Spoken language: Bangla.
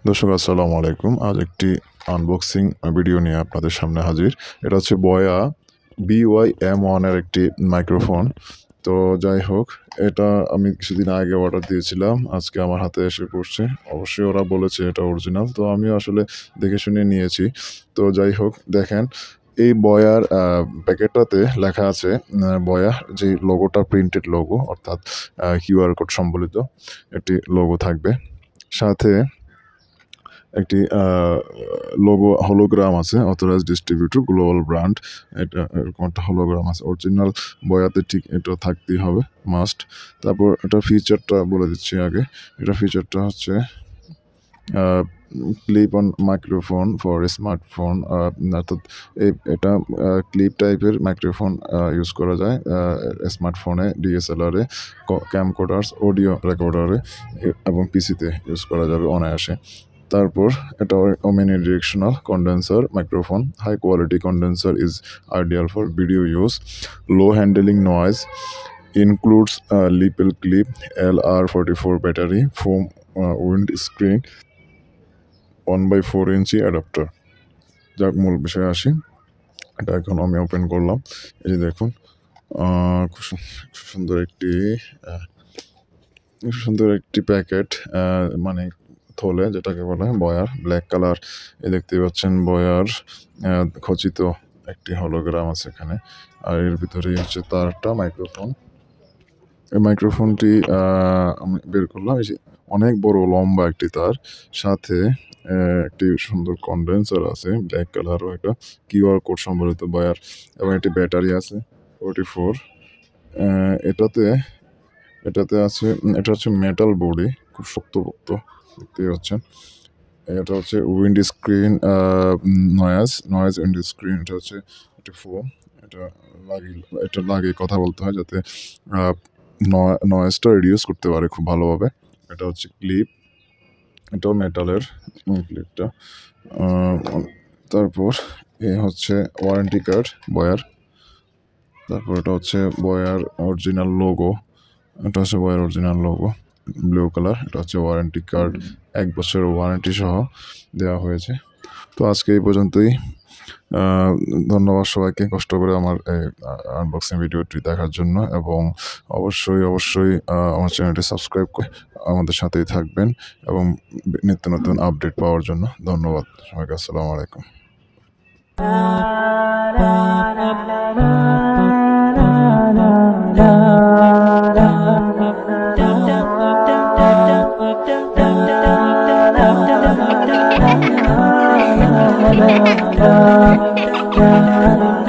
দর্শক আসসালামু আলাইকুম। আজ একটি আনবক্সিং ভিডিও নিয়ে আপনাদের সামনে হাজির। এটা হচ্ছে বয়া BYM1 এর একটি মাইক্রোফোন। তো যাই হোক, এটা আমি কিছুদিন আগে অর্ডার দিয়েছিলাম, আজকে আমার হাতে এসে পড়ছে। অবশ্যই ওরা বলেছে এটা অরিজিনাল, তো আমিও আসলে দেখে শুনে নিয়েছি। তো যাই হোক, দেখেন এই বয়ার প্যাকেটটাতে লেখা আছে বয়ার যে লোগোটা, প্রিন্টেড লোগো, অর্থাৎ QR কোড সম্বলিত একটি লোগো থাকবে। সাথে একটি লোগো হলোগ্রাম আছে, অথরাইজড ডিস্ট্রিবিউটর গ্লোবাল ব্র্যান্ড, এটা এরকম একটা হলোগ্রাম আছে। অরিজিনাল বয়াতে ঠিক এটা থাকতেই হবে, মাস্ট। তারপর এটা ফিচারটা বলে দিচ্ছি আগে। এটা ফিচারটা হচ্ছে clip on microphone for smartphone, অর্থাৎ এটা ক্লিপ টাইপের মাইক্রোফোন ইউজ করা যায় স্মার্টফোনে, DSLR-এ, ক্যামকর্ডার্স, অডিও রেকর্ডারে এবং পিসিতে ইউজ করা যাবে অনায়াসে। তারপর এটা omni directional condenser microphone. High quality condenser is ideal for video use. Low handling noise. Includes lapel clip, LR44 battery, foam wind screen, 1/4 inch adapter. যাক, মূল বিষয়ে আসি। এটা এখন আমি ওপেন করলাম। এই যে দেখুন, খুব সুন্দর একটি প্যাকেট, মানে থলে যেটাকে বলা হয় বয়ার, ব্ল্যাক কালার। দেখতে পাচ্ছেন বয়ার খচিত একটি হলোগ্রাম আছে এখানে, আর এর ভিতরেই হচ্ছে তার একটা মাইক্রোফোন। এই মাইক্রোফোনটি আমি বের করলাম, এই যে অনেক বড় লম্বা একটি তার, সাথে একটি সুন্দর কন্ডেন্সার আছে ব্ল্যাক কালার, ও একটা QR কোড সম্বলিত বয়ার, এবং একটি ব্যাটারি আছে 44। এটাতে আছে, এটা হচ্ছে মেটাল বডি, খুব শক্তপোক্ত, দেখতেই পাচ্ছেন। এটা হচ্ছে wind screen, noise wind screen. এটা হচ্ছে একটা ফোম, এটা লাগিয়ে কথা বলতে হয় যাতে নয়েজটা রিডিউস করতে পারে খুব ভালোভাবে। এটা হচ্ছে ক্লিপ, এটাও মেটালের ক্লিপটা। তারপর এ হচ্ছে ওয়ারেন্টি কার্ড বয়ার। তারপর এটা হচ্ছে বয়ার অরিজিনাল লোগো, এটা হচ্ছে বয়ার অরিজিনাল লোগো, ব্লু কালার। এটা হচ্ছে ওয়ারেন্টি কার্ড, 1 বছরের ওয়ারেন্টি সহ দেওয়া হয়েছে। তো আজকে এই পর্যন্তই। ধন্যবাদ সবাইকে কষ্ট করে আমার এই আনবক্সিং ভিডিওটি দেখার জন্য, এবং অবশ্যই আমার চ্যানেলটি সাবস্ক্রাইব করে আমাদের সাথেই থাকবেন এবং নিত্য নতুন আপডেট পাওয়ার জন্য। ধন্যবাদ সবাইকে। আসসালামু আলাইকুম। Da da da da